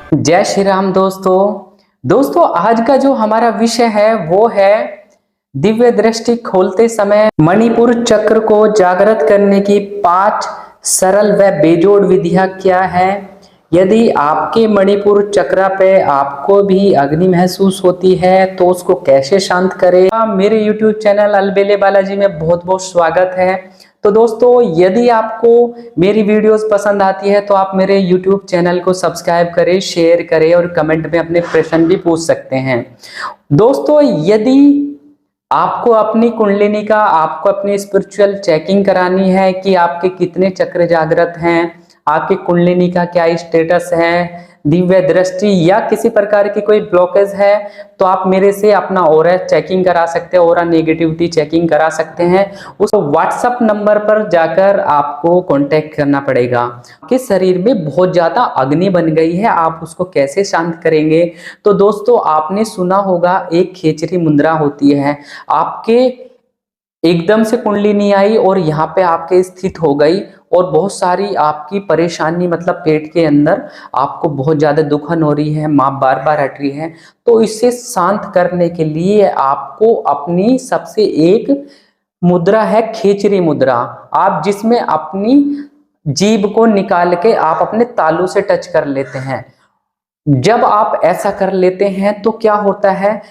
जय श्री राम दोस्तों आज का जो हमारा विषय है वो है दिव्य दृष्टि खोलते समय मणिपुर चक्र को जागृत करने की 5 सरल व बेजोड़ विधियां क्या है। यदि आपके मणिपुर चक्र पे आपको भी अग्नि महसूस होती है तो उसको कैसे शांत करें। मेरे YouTube चैनल अलबेले बालाजी में बहुत बहुत स्वागत है। तो दोस्तों यदि आपको मेरी वीडियोस पसंद आती है तो आप मेरे YouTube चैनल को सब्सक्राइब करें, शेयर करें और कमेंट में अपने प्रश्न भी पूछ सकते हैं। दोस्तों यदि आपको अपनी कुंडलिनी का आपको अपनी स्पिरिचुअल चेकिंग करानी है कि आपके कितने चक्र जागृत हैं, आपकी कुंडलिनी का क्या स्टेटस है, दिव्य दृष्टि या किसी प्रकार की कोई ब्लॉकेज है, तो आप मेरे से अपना ऑरा चेकिंग करा सकते हैं, ऑरा नेगेटिविटी चेकिंग करा सकते हैं। उस व्हाट्सएप नंबर पर जाकर आपको कांटेक्ट करना पड़ेगा। आपके शरीर में बहुत ज्यादा अग्नि बन गई है, आप उसको कैसे शांत करेंगे। तो दोस्तों आपने सुना होगा एक खेचरी मुद्रा होती है, आपके एकदम से कुंडली नहीं आई और यहाँ पे आपके स्थित हो गई और बहुत सारी आपकी परेशानी मतलब पेट के अंदर आपको बहुत ज्यादा दुखन हो रही है, माँ बार बार हट रही है, तो इसे शांत करने के लिए आपको अपनी सबसे एक मुद्रा है खेचरी मुद्रा। आप जिसमें अपनी जीभ को निकाल के आप अपने तालू से टच कर लेते हैं। जब आप ऐसा कर लेते हैं तो क्या होता है,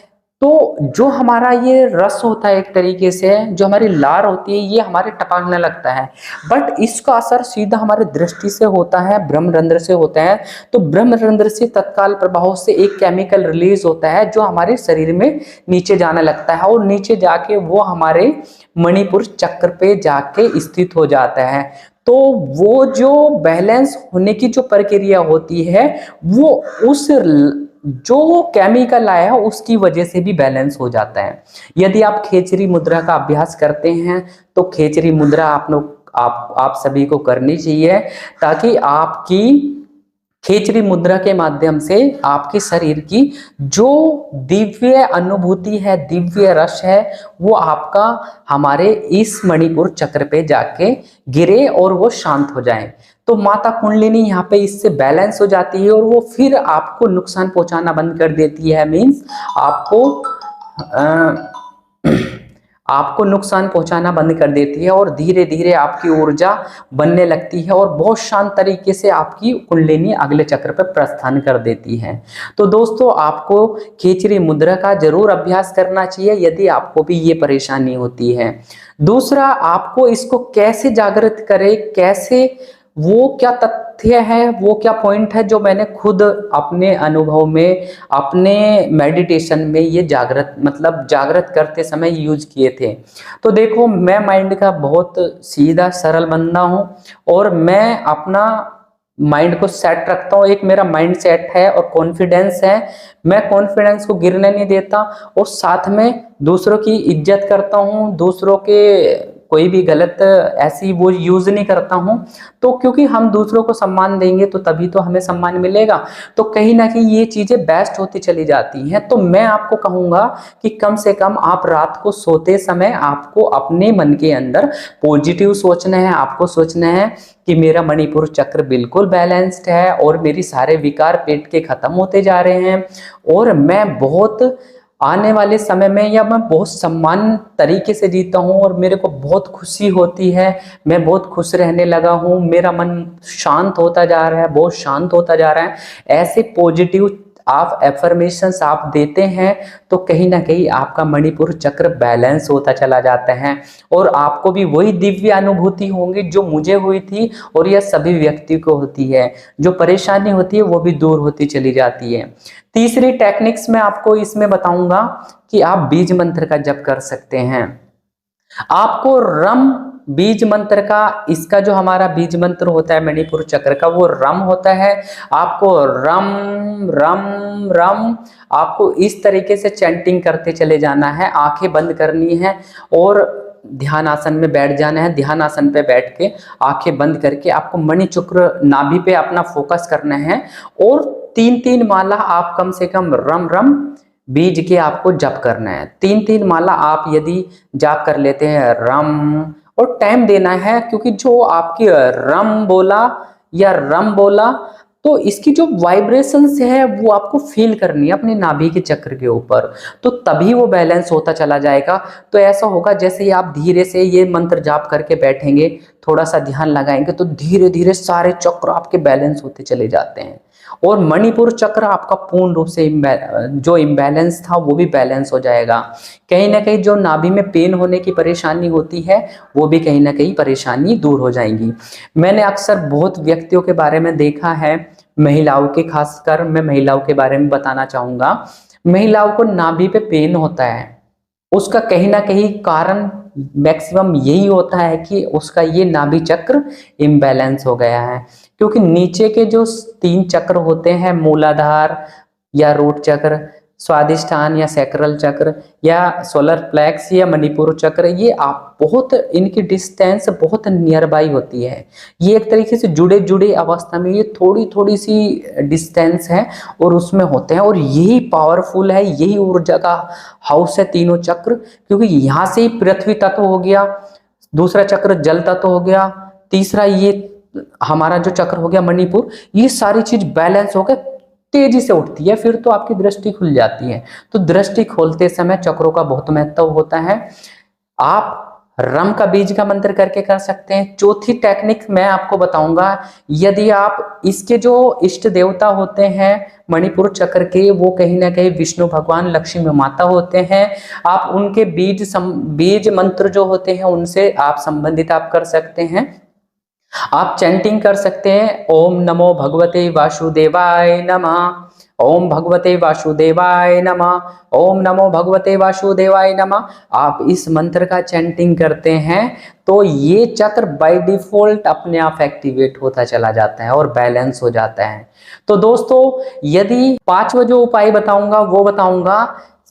तो जो हमारा ये रस होता है एक तरीके से, जो हमारी लार होती है, ये हमारे टपकने लगता है, बट इसका असर सीधा हमारे दृष्टि से होता है, ब्रह्मरंध्र से होता है। तो ब्रह्मरंध्र से तत्काल प्रभाव से एक केमिकल रिलीज होता है जो हमारे शरीर में नीचे जाने लगता है और नीचे जाके वो हमारे मणिपुर चक्र पे जाके स्थित हो जाता है। तो वो जो बैलेंस होने की जो प्रक्रिया होती है वो उस जो केमिकल आया है उसकी वजह से भी बैलेंस हो जाता है। यदि आप खेचरी मुद्रा का अभ्यास करते हैं तो खेचरी मुद्रा आप सभी को करनी चाहिए, ताकि आपकी खेचरी मुद्रा के माध्यम से आपके शरीर की जो दिव्य अनुभूति है, दिव्य रस है, वो आपका हमारे इस मणिपुर चक्र पे जाके गिरे और वो शांत हो जाए। तो माता कुंडलिनी यहाँ पे इससे बैलेंस हो जाती है और वो फिर आपको नुकसान पहुंचाना बंद कर देती है। मीन्स आपको नुकसान पहुंचाना बंद कर देती है और धीरे धीरे आपकी ऊर्जा बनने लगती है और बहुत शांत तरीके से आपकी कुंडलिनी अगले चक्र पर प्रस्थान कर देती है। तो दोस्तों आपको खेचरी मुद्रा का जरूर अभ्यास करना चाहिए यदि आपको भी ये परेशानी होती है। दूसरा, आपको इसको कैसे जागृत करें, कैसे, वो क्या तथ्य है, वो क्या पॉइंट है जो मैंने खुद अपने अनुभव में, अपने मेडिटेशन में ये जागृत करते समय यूज किए थे। तो देखो, मैं माइंड का बहुत सीधा सरल बंदा हूँ और मैं अपना माइंड को सेट रखता हूँ। एक मेरा माइंड सेट है और कॉन्फिडेंस है, मैं कॉन्फिडेंस को गिरने नहीं देता और साथ में दूसरों की इज्जत करता हूँ, दूसरों के कोई भी गलत ऐसी वो यूज नहीं करता हूं। तो क्योंकि हम दूसरों को सम्मान देंगे तो तभी तो हमें सम्मान मिलेगा। तो कहीं ना कहीं ये चीजें बेस्ट होती चली जाती हैं। तो मैं आपको कहूंगा कि कम से कम आप रात को सोते समय आपको अपने मन के अंदर पॉजिटिव सोचना है। आपको सोचना है कि मेरा मणिपुर चक्र बिल्कुल बैलेंस्ड है और मेरी सारे विकार पेट के खत्म होते जा रहे हैं और मैं बहुत आने वाले समय में, या मैं बहुत सम्मान तरीके से जीता हूँ और मेरे को बहुत खुशी होती है, मैं बहुत खुश रहने लगा हूँ, मेरा मन शांत होता जा रहा है, बहुत शांत होता जा रहा है। ऐसे पॉजिटिव आप एफर्मेशंस आप देते हैं तो कहीं ना कहीं आपका मणिपुर चक्र बैलेंस होता चला जाता है और आपको भी वही दिव्य अनुभूति होंगी जो मुझे हुई थी और यह सभी व्यक्ति को होती है। जो परेशानी होती है वो भी दूर होती चली जाती है। तीसरी टेक्निक्स मैं आपको इसमें बताऊंगा कि आप बीज मंत्र का जप कर सकते हैं। आपको रम बीज मंत्र का, इसका जो हमारा बीज मंत्र होता है मणिपुर चक्र का, वो रम होता है। आपको रम रम रम आपको इस तरीके से चैंटिंग करते चले जाना है, आंखें बंद करनी है और ध्यान आसन में बैठ जाना है। ध्यान आसन पे बैठ के आंखें बंद करके आपको मणिचक्र नाभि पे अपना फोकस करना है और 3-3 माला आप कम से कम रम रम बीज के आपको जप करना है। 3-3 माला आप यदि जाप कर लेते हैं रम, और टाइम देना है, क्योंकि जो आपकी रम बोला या रम बोला तो इसकी जो वाइब्रेशंस है वो आपको फील करनी है अपने नाभि के चक्र के ऊपर, तो तभी वो बैलेंस होता चला जाएगा। तो ऐसा होगा जैसे ही आप धीरे से ये मंत्र जाप करके बैठेंगे, थोड़ा सा ध्यान लगाएंगे, तो धीरे धीरे सारे चक्र आपके बैलेंस होते चले जाते हैं और मणिपुर चक्र आपका पूर्ण रूप से जो इम्बैलेंस था वो भी बैलेंस हो जाएगा। कहीं ना कहीं जो नाभि में पेन होने की परेशानी होती है वो भी कहीं ना कहीं परेशानी दूर हो जाएंगी। मैंने अक्सर बहुत व्यक्तियों के बारे में देखा है, महिलाओं के, खासकर मैं महिलाओं के बारे में बताना चाहूंगा। महिलाओं को नाभि पे पेन होता है, उसका कहीं ना कहीं कारण मैक्सिमम यही होता है कि उसका ये नाभि चक्र इम्बैलेंस हो गया है। क्योंकि नीचे के जो 3 चक्र होते हैं, मूलाधार या रूट चक्र, स्वादिष्ठान या सैक्रल चक्र या सोलर प्लेक्स या मणिपुर चक्र, ये आप बहुत इनकी डिस्टेंस बहुत नियर बाई होती है। ये एक तरीके से जुड़े जुड़े अवस्था में ये थोड़ी थोड़ी सी डिस्टेंस है और उसमें होते हैं, और यही पावरफुल है, यही ऊर्जा का हाउस है तीनों चक्र। क्योंकि यहाँ से ही पृथ्वी तत्व हो गया, दूसरा चक्र जल तत्व हो गया, तीसरा ये हमारा जो चक्र हो गया मणिपुर, ये सारी चीज बैलेंस होकर तेजी से उठती है, फिर तो आपकी दृष्टि खुल जाती है। तो दृष्टि खोलते समय चक्रों का बहुत महत्व होता है। आप रम का बीज का मंत्र करके कर सकते हैं। चौथी टेक्निक मैं आपको बताऊंगा, यदि आप इसके जो इष्ट देवता होते हैं मणिपुर चक्र के, वो कहीं ना कहीं विष्णु भगवान, लक्ष्मी माता होते हैं, आप उनके बीज मंत्र जो होते हैं उनसे आप संबंधित आप कर सकते हैं। आप चैंटिंग कर सकते हैं, ओम नमो भगवते वासुदेवाय नमः, ओम भगवते वासुदेवाय नमः, ओम नमो भगवते वासुदेवाय नमः। आप इस मंत्र का चैंटिंग करते हैं तो ये चक्र बाय डिफॉल्ट अपने आप एक्टिवेट होता चला जाता है और बैलेंस हो जाता है। तो दोस्तों, यदि 5वां जो उपाय बताऊंगा वो बताऊंगा,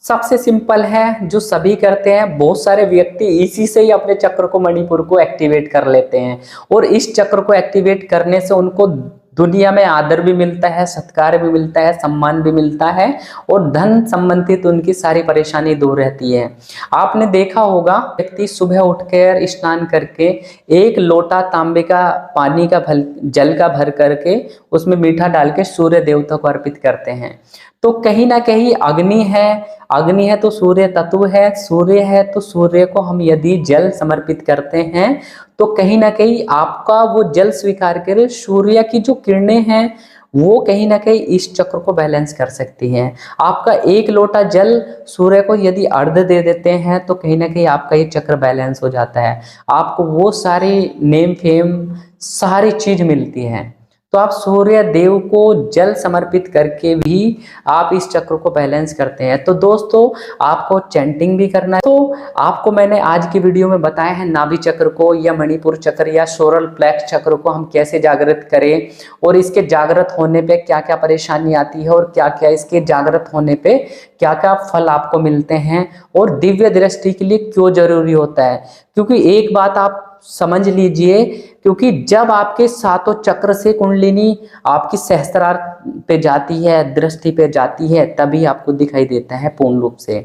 सबसे सिंपल है, जो सभी करते हैं, बहुत सारे व्यक्ति इसी से ही अपने चक्र को, मणिपुर को एक्टिवेट कर लेते हैं और इस चक्र को एक्टिवेट करने से उनको दुनिया में आदर भी मिलता है, सत्कार भी मिलता है, सम्मान भी मिलता है और धन संबंधित उनकी सारी परेशानी दूर रहती है। आपने देखा होगा, व्यक्ति सुबह उठकर स्नान करके 1 लोटा तांबे का पानी का जल का भर करके उसमें मीठा डाल के सूर्य देवता को अर्पित करते हैं। तो कहीं ना कहीं अग्नि है तो सूर्य तत्व है, सूर्य है तो सूर्य को हम यदि जल समर्पित करते हैं तो कहीं ना कहीं आपका वो जल स्वीकार करे, सूर्य की जो किरणें हैं वो कहीं ना कहीं इस चक्र को बैलेंस कर सकती हैं। आपका 1 लोटा जल सूर्य को यदि अर्घ दे देते हैं तो कहीं ना कहीं आपका ये चक्र बैलेंस हो जाता है, आपको वो सारी नेम फेम सारी चीज मिलती है। तो आप सूर्य देव को जल समर्पित करके भी आप इस चक्र को बैलेंस करते हैं। तो दोस्तों, आपको चैंटिंग भी करना है। तो आपको मैंने आज की वीडियो में बताया है नाभि चक्र को या मणिपुर चक्र या सोलर प्लेक्स चक्र को हम कैसे जागृत करें और इसके जागृत होने पे क्या क्या परेशानी आती है और क्या क्या इसके जागृत होने पे क्या क्या फल आपको मिलते हैं और दिव्य दृष्टि के लिए क्यों जरूरी होता है। क्योंकि एक बात आप समझ लीजिए, क्योंकि जब आपके 7 चक्र से कुंडलिनी आपकी सहस्त्रार पे जाती है, दृष्टि पे जाती है, तभी आपको दिखाई देता है पूर्ण रूप से।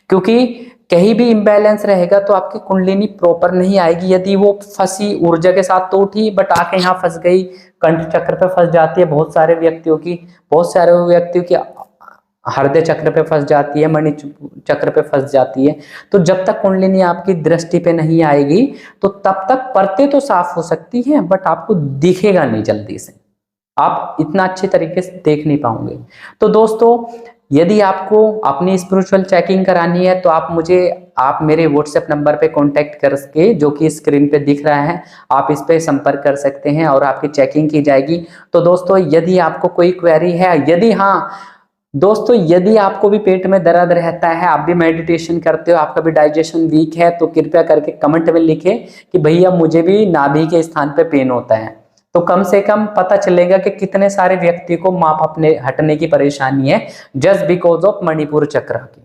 क्योंकि कहीं भी इम्बैलेंस रहेगा तो आपकी कुंडलिनी प्रॉपर नहीं आएगी। यदि वो फंसी ऊर्जा के साथ तो उठी, बट आके यहाँ फंस गई, कंठ चक्र पे फंस जाती है, बहुत सारे व्यक्तियों की हृदय चक्र पे फंस जाती है, मणि चक्र पे फंस जाती है। तो जब तक कुंडलिनी आपकी दृष्टि पे नहीं आएगी तो तब तक परतें तो साफ हो सकती हैं बट आपको दिखेगा नहीं, जल्दी से आप इतना अच्छे तरीके से देख नहीं पाओगे। तो दोस्तों, यदि आपको अपनी स्पिरिचुअल चेकिंग करानी है तो आप मेरे व्हाट्सएप नंबर पे कांटेक्ट करके, जो कि स्क्रीन पे दिख रहा है, आप इस पे संपर्क कर सकते हैं और आपकी चेकिंग की जाएगी। तो दोस्तों, यदि आपको कोई क्वेरी है, यदि आपको भी पेट में दर्द रहता है, आप भी मेडिटेशन करते हो, आपका भी डाइजेशन वीक है, तो कृपया करके कमेंट में लिखें कि भैया मुझे भी नाभि के स्थान पे पेन होता है। तो कम से कम पता चलेगा कि कितने सारे व्यक्ति को माप अपने हटने की परेशानी है जस्ट बिकॉज ऑफ मणिपुर चक्र की।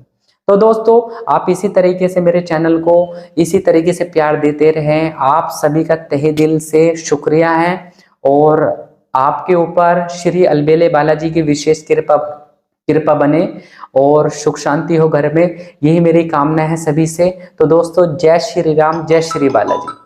तो दोस्तों, आप इसी तरीके से मेरे चैनल को इसी तरीके से प्यार देते रहें। आप सभी का तहे दिल से शुक्रिया है और आपके ऊपर श्री अलबेले बालाजी की विशेष कृपा बने और सुख शांति हो घर में, यही मेरी कामना है सभी से। तो दोस्तों, जय श्री राम, जय श्री बालाजी।